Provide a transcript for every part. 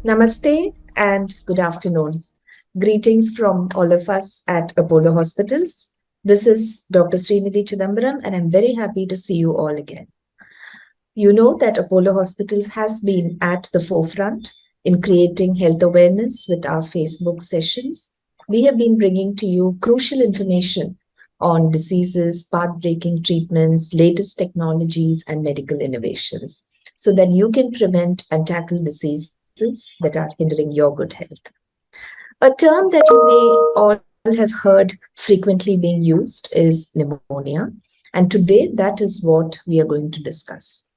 Namaste and good afternoon. Greetings from all of us at Apollo Hospitals. This is Dr. Srinidhi Chidambaram, and I'm very happy to see you all again. You know that Apollo Hospitals has been at the forefront in creating health awareness with our Facebook sessions. We have been bringing to you crucial information on diseases, path-breaking treatments, latest technologies, and medical innovations so that you can prevent and tackle diseases that are hindering your good health. A term that you may all have heard frequently being used is pneumonia. And today, that is what we are going to discuss.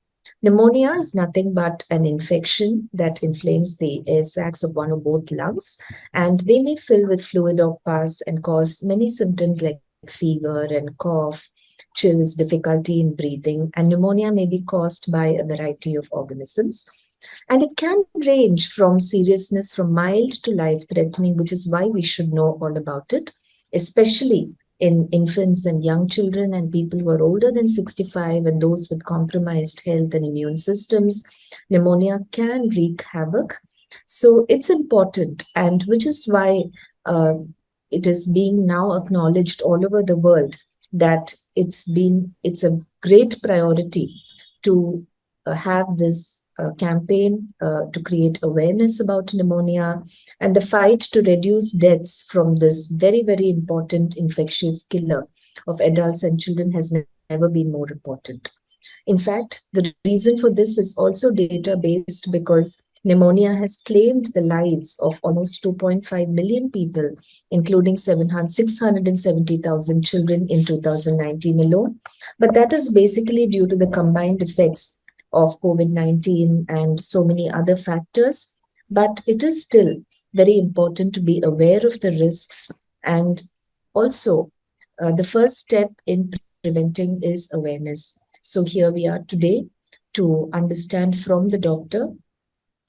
Pneumonia is nothing but an infection that inflames the air sacs of one or both lungs, and they may fill with fluid or pus and cause many symptoms like fever and cough, chills, difficulty in breathing, and pneumonia may be caused by a variety of organisms. And it can range from seriousness from mild to life threatening, which is why we should know all about it, especially in infants and young children and people who are older than 65 and those with compromised health and immune systems. Pneumonia can wreak havoc. So it's important, and which is why uh, it is being now acknowledged all over the world that it's a great priority to have this campaign to create awareness about pneumonia, and the fight to reduce deaths from this very, very important infectious killer of adults and children has never been more important. In fact, the reason for this is also data based because pneumonia has claimed the lives of almost 2.5 million people, including 670,000 children in 2019 alone. But that is basically due to the combined effects of COVID 19 and so many other factors. But it is still very important to be aware of the risks. And also, the first step in preventing is awareness. So, here we are today to understand from the doctor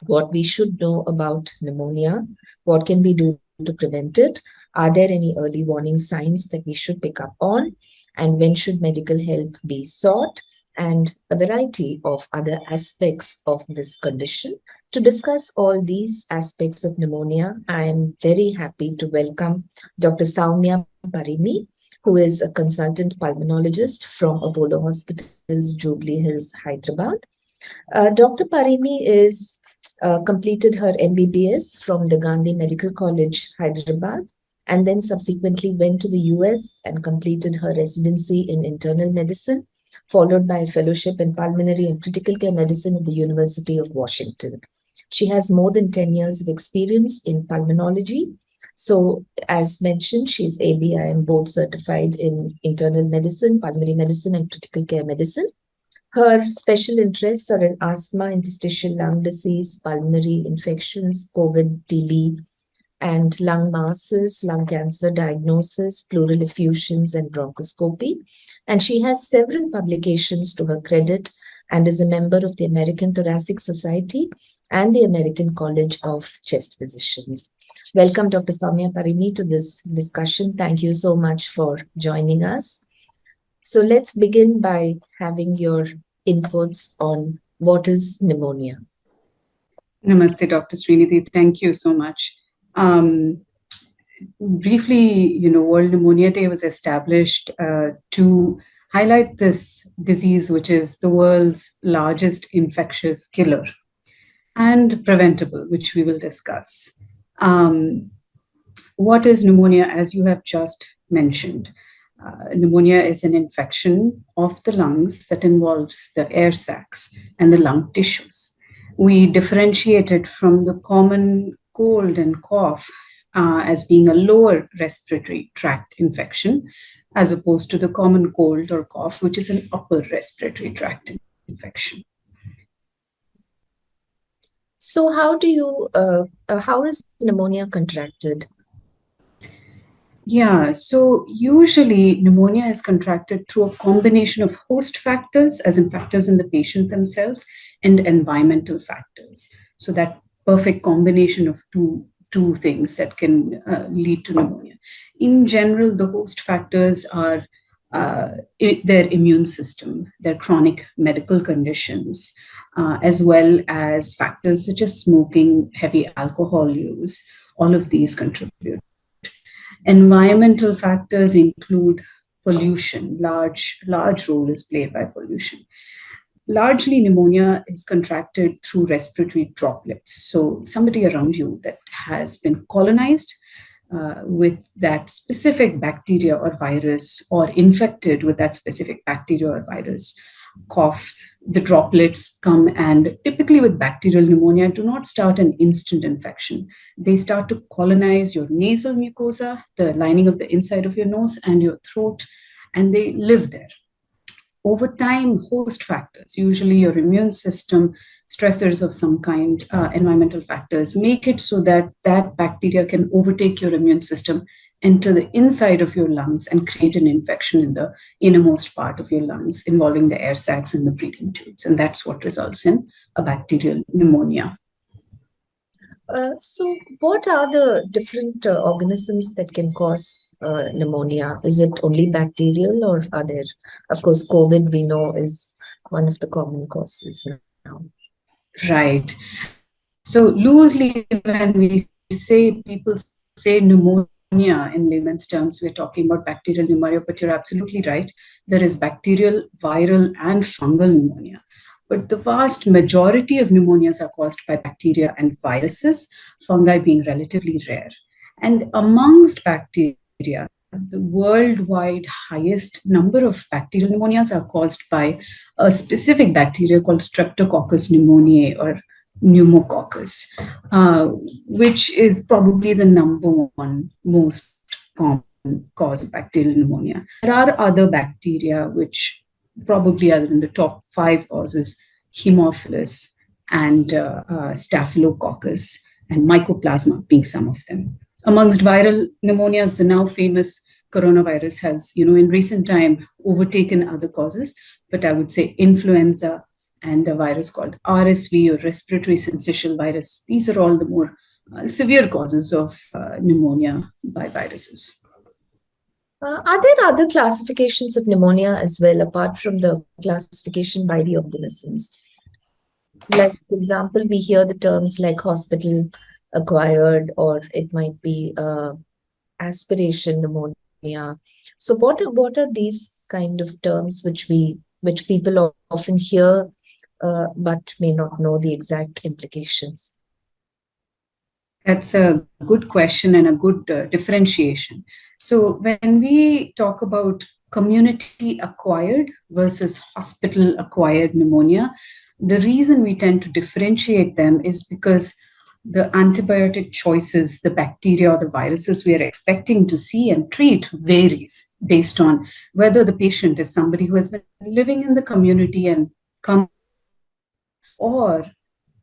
what we should know about pneumonia, what can we do to prevent it, are there any early warning signs that we should pick up on, and when should medical help be sought, and a variety of other aspects of this condition. To discuss all these aspects of pneumonia, I am very happy to welcome Dr. Soumya Parimi, who is a consultant pulmonologist from Apollo Hospitals, Jubilee Hills, Hyderabad. Dr. Parimi is completed her MBBS from the Gandhi Medical College, Hyderabad, and then subsequently went to the US and completed her residency in internal medicine, followed by a fellowship in pulmonary and critical care medicine at the University of Washington. She has more than 10 years of experience in pulmonology. So, as mentioned, she is ABIM board certified in internal medicine, pulmonary medicine, and critical care medicine. Her special interests are in asthma, interstitial lung disease, pulmonary infections, COVID, TB, and lung masses, lung cancer diagnosis, pleural effusions, and bronchoscopy. And she has several publications to her credit and is a member of the American Thoracic Society and the American College of Chest Physicians. Welcome, Dr. Soumya Parimi, to this discussion. Thank you so much for joining us. So let's begin by having your inputs on what is pneumonia. Namaste, Dr. Srinidhi. Thank you so much. Briefly, World Pneumonia Day was established to highlight this disease, which is the world's largest infectious killer and preventable, which we will discuss. What is pneumonia, as you have just mentioned? Pneumonia is an infection of the lungs that involves the air sacs and the lung tissues. We differentiate it from the common cold and cough as being a lower respiratory tract infection, as opposed to the common cold or cough, which is an upper respiratory tract infection. So, how is pneumonia contracted? Yeah, so usually pneumonia is contracted through a combination of host factors, as in factors in the patient themselves, and environmental factors. So that perfect combination of two things that can lead to pneumonia. In general, the host factors are their immune system, their chronic medical conditions, as well as factors such as smoking, heavy alcohol use. All of these contribute. Environmental factors include pollution. Large role is played by pollution. Largely, pneumonia is contracted through respiratory droplets. So, somebody around you that has been colonized with that specific bacteria or virus, or infected with that specific bacteria or virus, coughs, the droplets come, and typically with bacterial pneumonia, do not start an instant infection. They start to colonize your nasal mucosa, the lining of the inside of your nose and your throat, and they live there. Over time, host factors, usually your immune system, stressors of some kind, environmental factors, make it so that that bacteria can overtake your immune system, enter the inside of your lungs, and create an infection in the innermost part of your lungs, involving the air sacs and the breathing tubes. And that's what results in a bacterial pneumonia. So, what are the different organisms that can cause pneumonia? Is it only bacterial, or are there, of course, COVID we know is one of the common causes now? Right. So, loosely, when we say, people say pneumonia in layman's terms, we're talking about bacterial pneumonia, but you're absolutely right. There is bacterial, viral, and fungal pneumonia. But the vast majority of pneumonias are caused by bacteria and viruses, fungi being relatively rare. And amongst bacteria, the worldwide highest number of bacterial pneumonias are caused by a specific bacteria called Streptococcus pneumoniae, or pneumococcus, which is probably the number one most common cause of bacterial pneumonia. There are other bacteria which probably are in the top 5 causes: Haemophilus and Staphylococcus, and Mycoplasma being some of them. Amongst viral pneumonias, the now famous coronavirus has, in recent time overtaken other causes, but I would say influenza and a virus called RSV, or respiratory syncytial virus. These are all the more severe causes of pneumonia by viruses. Are there other classifications of pneumonia as well, apart from the classification by the organisms? Like, for example, we hear the terms like hospital acquired, or it might be aspiration pneumonia. So, what are these kind of terms which people often hear, but may not know the exact implications? That's a good question and a good differentiation. So, when we talk about community acquired versus hospital acquired pneumonia, the reason we tend to differentiate them is because the antibiotic choices, the bacteria or the viruses we are expecting to see and treat, varies based on whether the patient is somebody who has been living in the community and come, or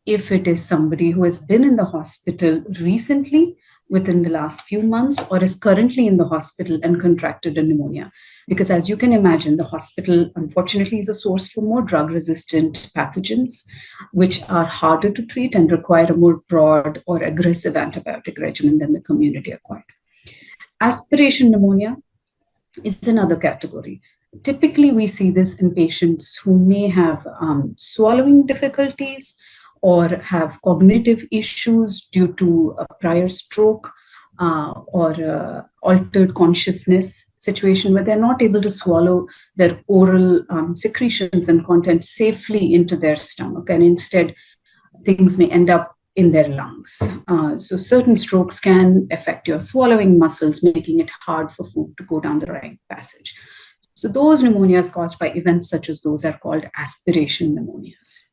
if it is somebody who has been in the hospital recently within the last few months, or is currently in the hospital and contracted a pneumonia. Because as you can imagine, the hospital, unfortunately, is a source for more drug-resistant pathogens, which are harder to treat and require a more broad or aggressive antibiotic regimen than the community-acquired. Aspiration pneumonia is another category. Typically, we see this in patients who may have swallowing difficulties, or have cognitive issues due to a prior stroke, or altered consciousness situation, where they're not able to swallow their oral secretions and content safely into their stomach, and instead things may end up in their lungs. So certain strokes can affect your swallowing muscles, making it hard for food to go down the right passage. So those pneumonias caused by events such as those are called aspiration pneumonias.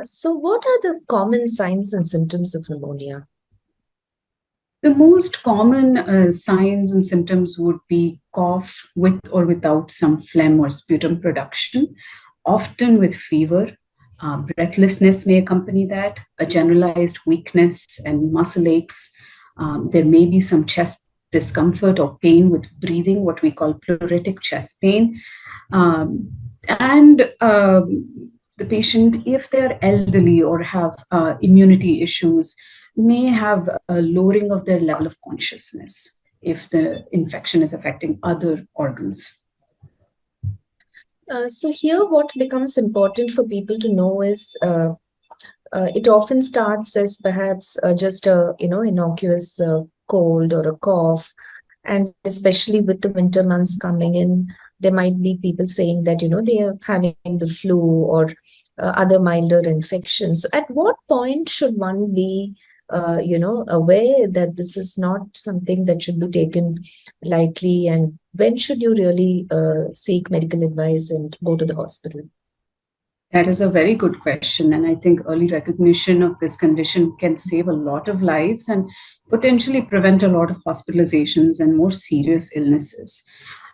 So, what are the common signs and symptoms of pneumonia? The most common signs and symptoms would be cough with or without some phlegm or sputum production, often with fever. Breathlessness may accompany that, a generalized weakness and muscle aches. There may be some chest discomfort or pain with breathing, what we call pleuritic chest pain. The patient, if they're elderly or have immunity issues, may have a lowering of their level of consciousness. if the infection is affecting other organs. So here, what becomes important for people to know is it often starts as perhaps just a innocuous cold or a cough, and especially with the winter months coming in, there might be people saying that they are having the flu or other milder infections. So at what point should one be aware that this is not something that should be taken lightly, and when should you really seek medical advice and go to the hospital? That is a very good question. And I think early recognition of this condition can save a lot of lives and potentially prevent a lot of hospitalizations and more serious illnesses.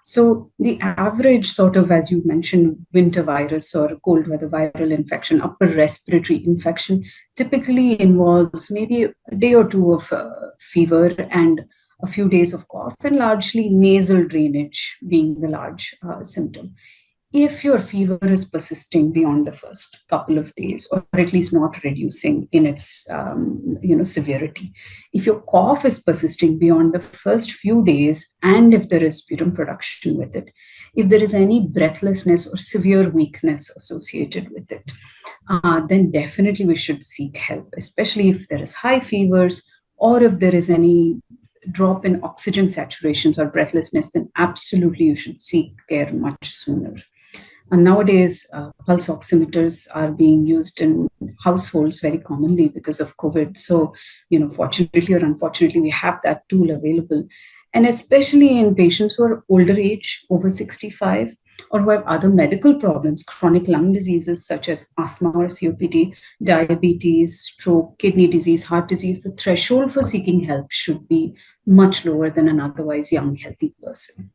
So, the average sort of, as you mentioned, winter virus or cold weather viral infection, upper respiratory infection, typically involves maybe a day or two of fever and a few days of cough, and largely nasal drainage being the large symptom. If your fever is persisting beyond the first couple of days, or at least not reducing in its severity, if your cough is persisting beyond the first few days, and if there is sputum production with it, if there is any breathlessness or severe weakness associated with it, then definitely we should seek help, especially if there is high fevers or if there is any drop in oxygen saturations or breathlessness, then absolutely you should seek care much sooner. And nowadays, pulse oximeters are being used in households very commonly because of COVID. So, fortunately or unfortunately, we have that tool available. And especially in patients who are older age, over 65, or who have other medical problems, chronic lung diseases such as asthma or COPD, diabetes, stroke, kidney disease, heart disease, the threshold for seeking help should be much lower than an otherwise young, healthy person.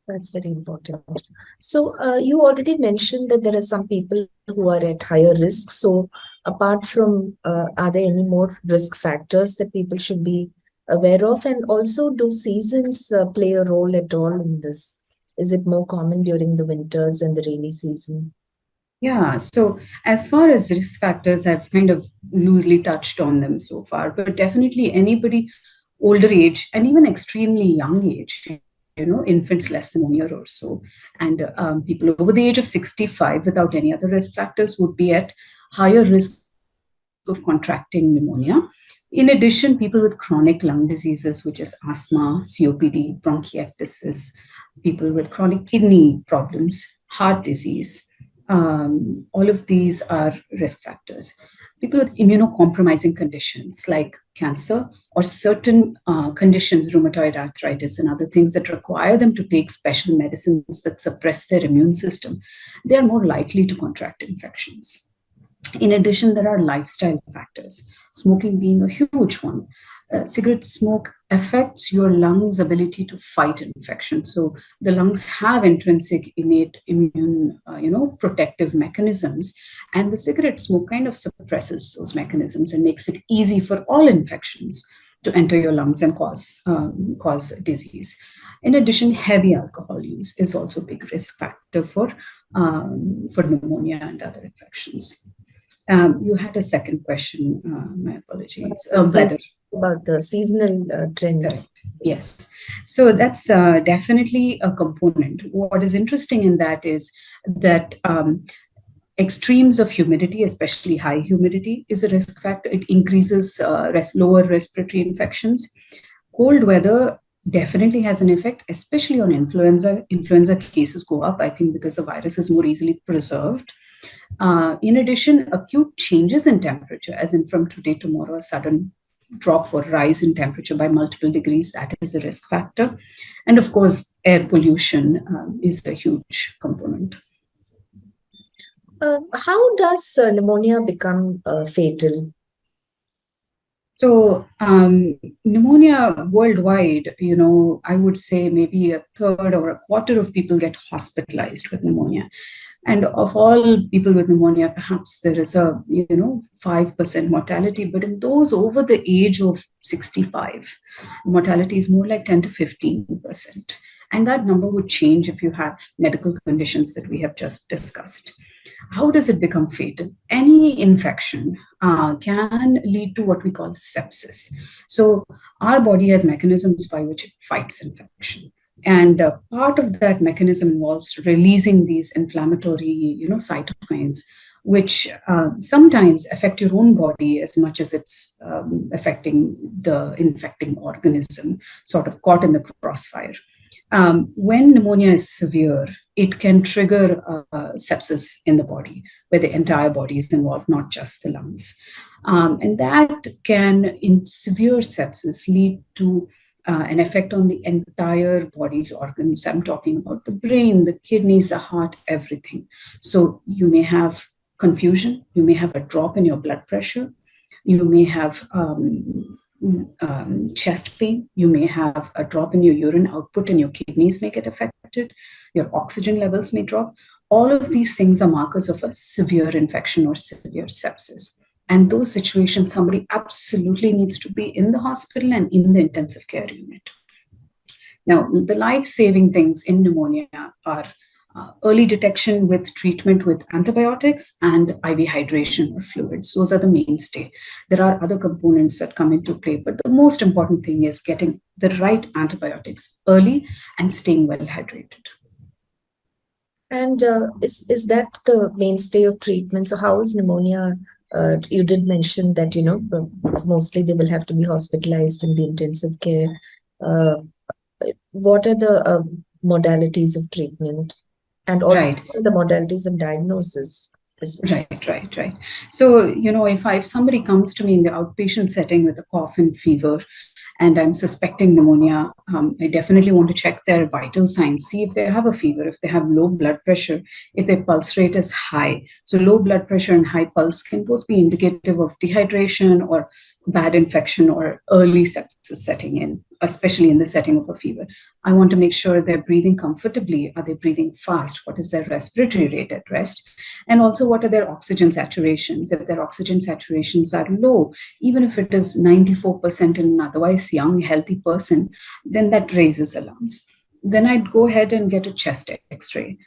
That's very important. So, you already mentioned that there are some people who are at higher risk. So, apart from, are there any more risk factors that people should be aware of? And also, do seasons play a role at all in this? Is it more common during the winters and the rainy season? Yeah, so as far as risk factors, I've kind of loosely touched on them so far, but definitely anybody older age and even extremely young age, infants less than 1 year or so, and people over the age of 65 without any other risk factors would be at higher risk of contracting pneumonia. In addition, people with chronic lung diseases, which is asthma, COPD, bronchiectasis, people with chronic kidney problems, heart disease, all of these are risk factors. People with immunocompromising conditions like cancer or certain conditions, rheumatoid arthritis and other things that require them to take special medicines that suppress their immune system, they are more likely to contract infections. In addition, there are lifestyle factors, smoking being a huge one. Cigarette smoke affects your lungs' ability to fight infection. So the lungs have intrinsic innate immune, protective mechanisms, and the cigarette smoke kind of suppresses those mechanisms and makes it easy for all infections to enter your lungs and cause disease. In addition, heavy alcohol use is also a big risk factor for pneumonia and other infections. You had a second question. My apologies. Weather. About the seasonal trends. Correct. Yes. So that's definitely a component. What is interesting in that is that extremes of humidity, especially high humidity, is a risk factor. It increases lower respiratory infections. Cold weather definitely has an effect, especially on influenza. Influenza cases go up, I think, because the virus is more easily preserved. In addition, acute changes in temperature, as in from today to tomorrow, a sudden drop or rise in temperature by multiple degrees, that is a risk factor. And of course, air pollution is a huge component. How does pneumonia become fatal? So pneumonia worldwide, I would say maybe a third or a quarter of people get hospitalized with pneumonia. And of all people with pneumonia, perhaps there is a 5% mortality, but in those over the age of 65, mortality is more like 10 to 15%. And that number would change if you have medical conditions that we have just discussed. How does it become fatal? Any infection can lead to what we call sepsis. So, our body has mechanisms by which it fights infection. And part of that mechanism involves releasing these inflammatory, cytokines, which sometimes affect your own body as much as it's affecting the infecting organism, sort of caught in the crossfire. When pneumonia is severe, it can trigger sepsis in the body, where the entire body is involved, not just the lungs. And that can, in severe sepsis, lead to an effect on the entire body's organs. I'm talking about the brain, the kidneys, the heart, everything. So you may have confusion, you may have a drop in your blood pressure, you may have chest pain, you may have a drop in your urine output and your kidneys may get affected, your oxygen levels may drop. All of these things are markers of a severe infection or severe sepsis. And those situations, somebody absolutely needs to be in the hospital and in the intensive care unit. Now, the life-saving things in pneumonia are early detection with treatment with antibiotics and IV hydration or fluids. Those are the mainstay. There are other components that come into play, but the most important thing is getting the right antibiotics early and staying well hydrated. And is that the mainstay of treatment? So how is pneumonia? You did mention that, mostly they will have to be hospitalized in the intensive care. Uh, what are the modalities of treatment, and also Right. the modalities of diagnosis as well? Right. So, if somebody comes to me in the outpatient setting with a cough and fever, and I'm suspecting pneumonia, I definitely want to check their vital signs, see if they have a fever, if they have low blood pressure, if their pulse rate is high. So, low blood pressure and high pulse can both be indicative of dehydration or bad infection or early sepsis setting in, especially in the setting of a fever. I want to make sure they're breathing comfortably. Are they breathing fast? What is their respiratory rate at rest? And also, what are their oxygen saturations? If their oxygen saturations are low, even if it is 94% in an otherwise young, healthy person, then that raises alarms. Then I'd go ahead and get a chest x-ray.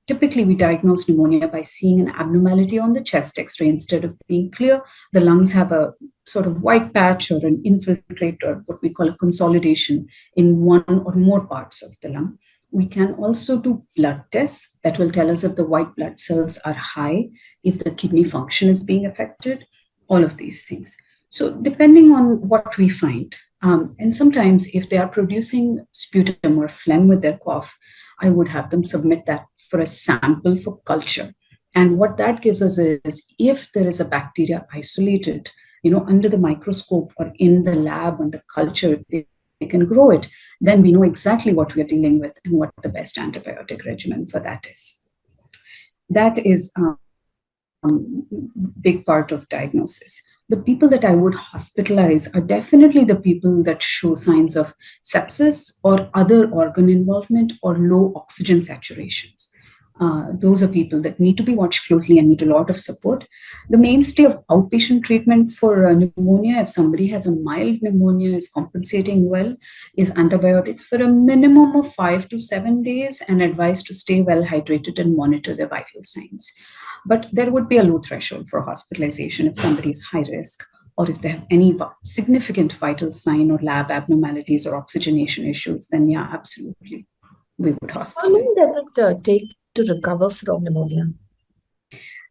Typically we diagnose pneumonia by seeing an abnormality on the chest x-ray. Instead of being clear, the lungs have a sort of white patch or an infiltrate, or what we call a consolidation in one or more parts of the lung. We can also do blood tests that will tell us if the white blood cells are high, if the kidney function is being affected, all of these things. So depending on what we find, and sometimes if they are producing sputum or phlegm with their cough, I would have them submit that for a sample for culture. And what that gives us is, if there is a bacteria isolated, under the microscope or in the lab under culture, if they can grow it, then we know exactly what we're dealing with and what the best antibiotic regimen for that is. That is big part of diagnosis. The people that I would hospitalize are definitely the people that show signs of sepsis or other organ involvement or low oxygen saturations. Those are people that need to be watched closely and need a lot of support. The mainstay of outpatient treatment for pneumonia, if somebody has a mild pneumonia, is compensating well, is antibiotics for a minimum of 5 to 7 days and advised to stay well hydrated and monitor their vital signs. But there would be a low threshold for hospitalization if somebody is high risk, or if they have any significant vital sign or lab abnormalities or oxygenation issues, then yeah, absolutely, we would So how long hospitalize. does it take to recover from pneumonia?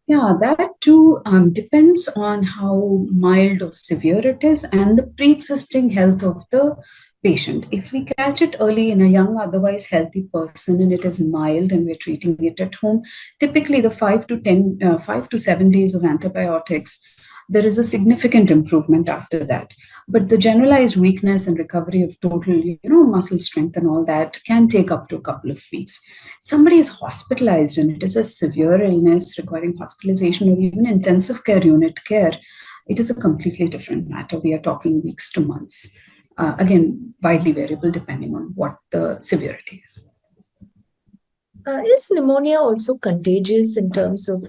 Yeah, that too depends on how mild or severe it is and the pre-existing health of the patient. If we catch it early in a young, otherwise healthy person, and it is mild and we're treating it at home, typically the 5 to 7 days of antibiotics, there is a significant improvement after that. But the generalized weakness and recovery of total, muscle strength and all that can take up to a couple of weeks. Somebody is hospitalized and it is a severe illness requiring hospitalization or even intensive care unit care, it is a completely different matter. We are talking weeks to months. Again, widely variable depending on what the severity is. Is pneumonia also contagious in terms of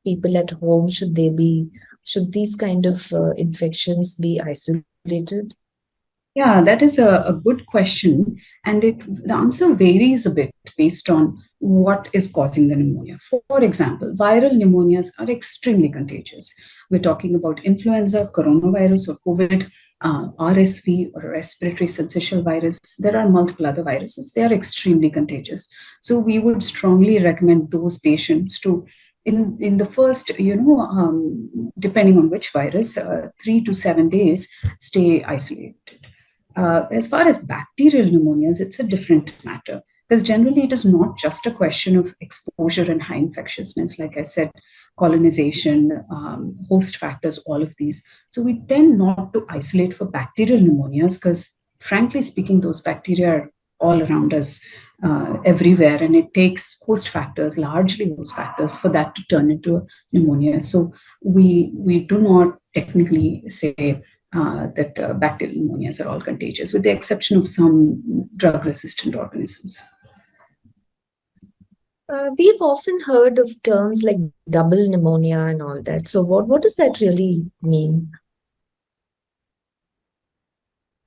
people at home? Should these kind of infections be isolated? Yeah, that is a good question. And the answer varies a bit based on what is causing the pneumonia. For example, viral pneumonias are extremely contagious. We're talking about influenza, coronavirus, or COVID, RSV, or respiratory syncytial virus. There are multiple other viruses. They are extremely contagious. So we would strongly recommend those patients to in the first, depending on which virus, 3 to 7 days, stay isolated. As far as bacterial pneumonias, it's a different matter because generally it is not just a question of exposure and high infectiousness, like I said, colonization, host factors, all of these. So we tend not to isolate for bacterial pneumonias because, frankly speaking, those bacteria are all around us, everywhere, and it takes host factors, largely host factors, for that to turn into a pneumonia. So we do not technically say that bacterial pneumonias are all contagious, with the exception of some drug resistant organisms. We've often heard of terms like double pneumonia and all that. So, what does that really mean?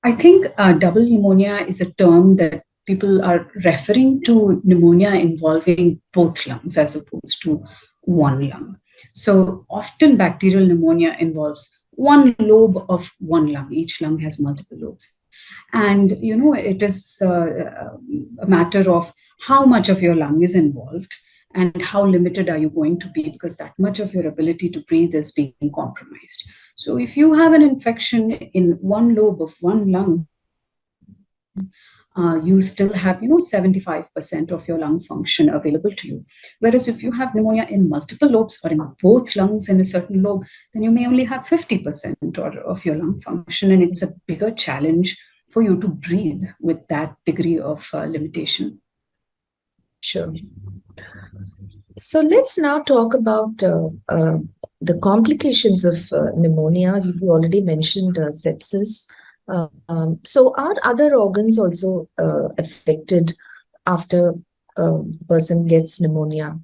I think double pneumonia is a term that people are referring to pneumonia involving both lungs as opposed to one lung. So often bacterial pneumonia involves one lobe of one lung. Each lung has multiple lobes. And, it is a matter of how much of your lung is involved and how limited are you going to be, because that much of your ability to breathe is being compromised. So if you have an infection in one lobe of one lung, you still have 75% of your lung function available to you. Whereas if you have pneumonia in multiple lobes or in both lungs in a certain lobe, then you may only have 50% of your lung function, and it's a bigger challenge for you to breathe with that degree of limitation. Sure. So let's now talk about the complications of pneumonia. You already mentioned sepsis. So are other organs also affected after a person gets pneumonia?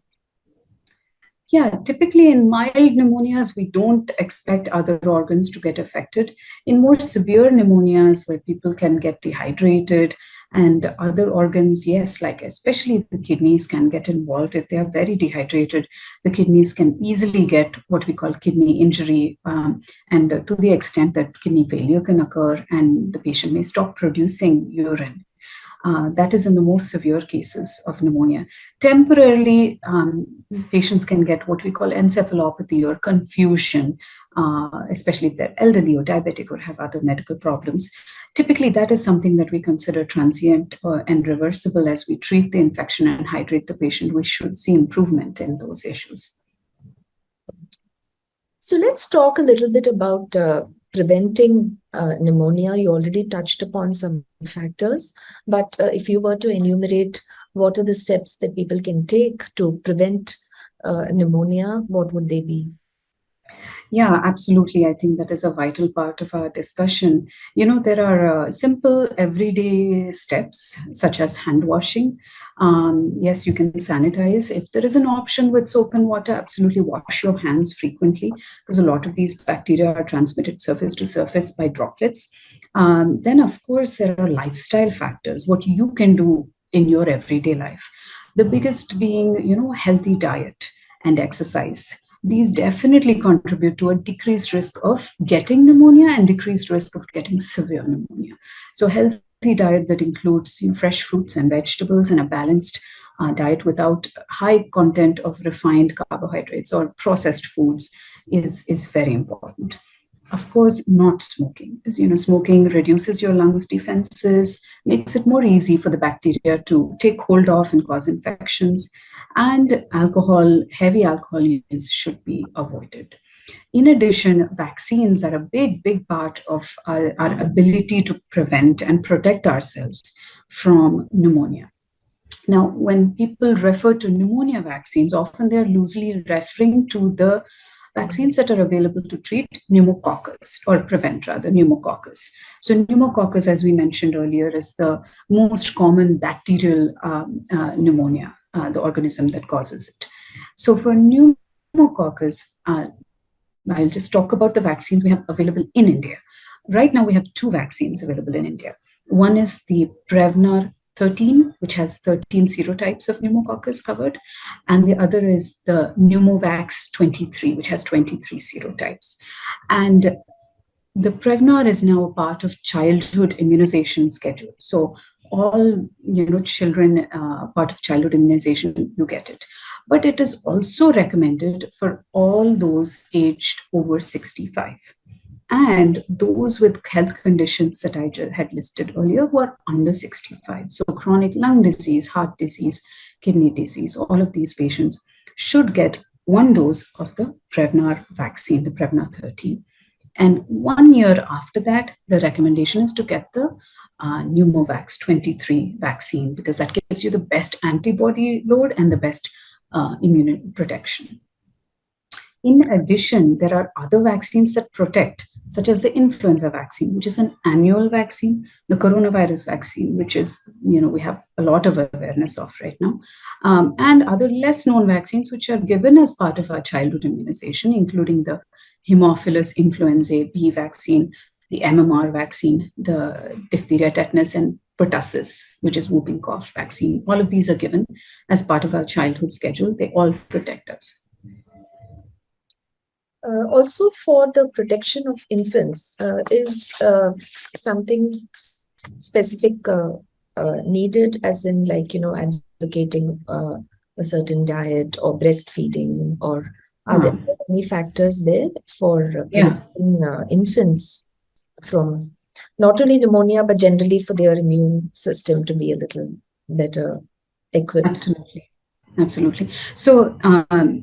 Yeah, typically in mild pneumonias, we don't expect other organs to get affected. In more severe pneumonias, where people can get dehydrated and other organs, yes, like especially the kidneys can get involved. If they are very dehydrated, the kidneys can easily get what we call kidney injury, and to the extent that kidney failure can occur and the patient may stop producing urine. That is in the most severe cases of pneumonia. Temporarily, patients can get what we call encephalopathy or confusion, especially if they're elderly or diabetic or have other medical problems. Typically, that is something that we consider transient and reversible. As we treat the infection and hydrate the patient, we should see improvement in those issues. So let's talk a little bit about preventing pneumonia. You already touched upon some factors, but if you were to enumerate what are the steps that people can take to prevent pneumonia, what would they be? Yeah, absolutely. I think that is a vital part of our discussion. There are simple everyday steps such as hand washing. Yes, you can sanitize. If there is an option with soap and water, absolutely wash your hands frequently, because a lot of these bacteria are transmitted surface to surface by droplets. Then, of course, there are lifestyle factors, what you can do in your everyday life. The biggest being, healthy diet and exercise. These definitely contribute to a decreased risk of getting pneumonia and decreased risk of getting severe pneumonia. So healthy diet that includes fresh fruits and vegetables and a balanced diet without high content of refined carbohydrates or processed foods is very important. Of course, not smoking. Smoking reduces your lungs defenses, makes it more easy for the bacteria to take hold of and cause infections. And heavy alcohol use should be avoided. In addition, vaccines are a big part of our ability to prevent and protect ourselves from pneumonia. Now, when people refer to pneumonia vaccines, often they're loosely referring to the vaccines that are available to treat pneumococcus, or prevent rather pneumococcus. So pneumococcus, as we mentioned earlier, is the most common bacterial pneumonia, the organism that causes it. So for pneumococcus, I'll just talk about the vaccines we have available in India. Right now, we have two vaccines available in India. One is the Prevnar 13, which has 13 serotypes of pneumococcus covered, and the other is the Pneumovax 23, which has 23 serotypes. And the Prevnar is now a part of childhood immunization schedule. So all children, part of childhood immunization, you get it. But it is also recommended for all those aged over 65 and those with health conditions that I just had listed earlier who are under 65. So chronic lung disease, heart disease, kidney disease, all of these patients should get one dose of the Prevnar vaccine, the Prevnar 13. And 1 year after that, the recommendation is to get the Pneumovax 23 vaccine because that gives you the best antibody load and the best immune protection. In addition, there are other vaccines that protect, such as the influenza vaccine, which is an annual vaccine, the coronavirus vaccine, which is, we have a lot of awareness of right now, and other less known vaccines, which are given as part of our childhood immunization, including the Haemophilus influenzae B vaccine, the MMR vaccine, the diphtheria, tetanus, and pertussis, which is whooping cough vaccine. All of these are given as part of our childhood schedule. They all protect us. Also, for the protection of infants, is something specific needed, as in, like, advocating a certain diet or breastfeeding, or are there any factors there for protecting infants from not only pneumonia, but generally for their immune system to be a little better equipped? Absolutely. Absolutely. So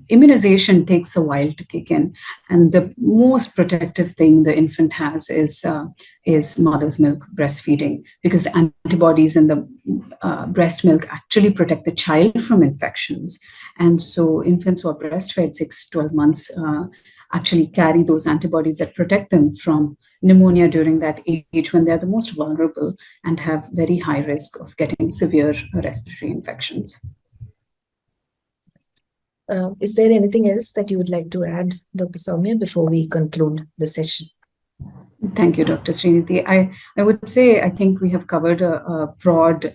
immunization takes a while to kick in, and the most protective thing the infant has is mother's milk, breastfeeding, because the antibodies in the breast milk actually protect the child from infections. And so infants who are breastfed 6 to 12 months actually carry those antibodies that protect them from pneumonia during that age when they're the most vulnerable and have very high risk of getting severe respiratory infections. Is there anything else that you would like to add, Dr. Soumya, before we conclude the session? Thank you, Dr. Srinidhi. I would say I think we have covered a broad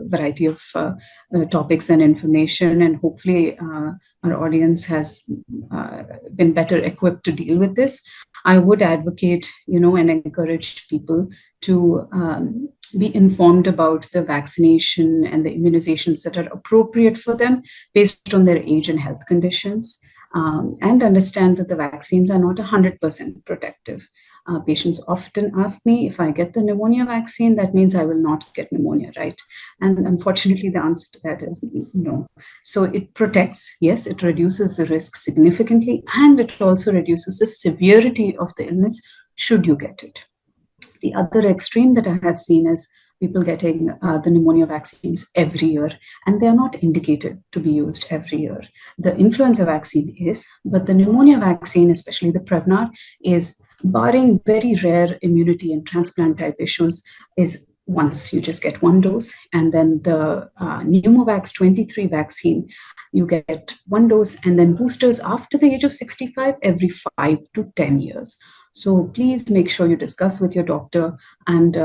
variety of topics and information, and hopefully our audience has been better equipped to deal with this. I would advocate, and encourage people to be informed about the vaccination and the immunizations that are appropriate for them based on their age and health conditions, and understand that the vaccines are not 100% protective. Patients often ask me, if I get the pneumonia vaccine, that means I will not get pneumonia, right? And unfortunately, the answer to that is no. So it protects, yes, it reduces the risk significantly, and it also reduces the severity of the illness should you get it. The other extreme that I have seen is people getting the pneumonia vaccines every year, and they are not indicated to be used every year. The influenza vaccine is, but the pneumonia vaccine, especially the Prevnar, is, barring very rare immunity and transplant type issues, is once you just get one dose. And then the Pneumovax 23 vaccine, you get one dose, and then boosters after the age of 65 every 5 to 10 years. So please make sure you discuss with your doctor, and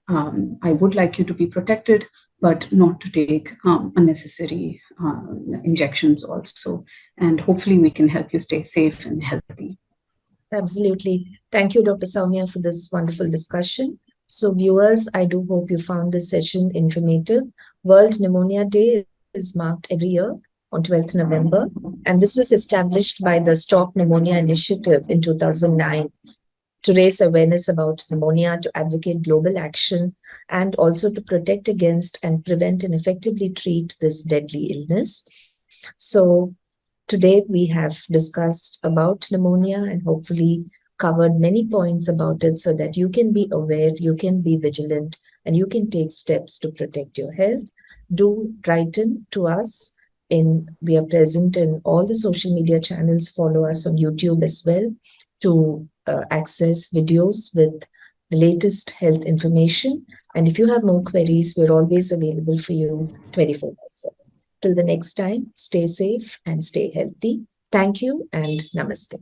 I would like you to be protected, but not to take unnecessary injections also. And hopefully we can help you stay safe and healthy. Absolutely. Thank you, Dr. Soumya, for this wonderful discussion. So viewers, I do hope you found this session informative. World Pneumonia Day is marked every year on 12th November, and this was established by the Stop Pneumonia Initiative in 2009 to raise awareness about pneumonia, to advocate global action, and also to protect against and prevent and effectively treat this deadly illness. So today we have discussed about pneumonia and hopefully covered many points about it so that you can be aware, you can be vigilant, and you can take steps to protect your health. Do write in to us. We are present in all the social media channels. Follow us on YouTube as well to access videos with the latest health information. And if you have more queries, we're always available for you 24/7. Till the next time, stay safe and stay healthy. Thank you and namaste.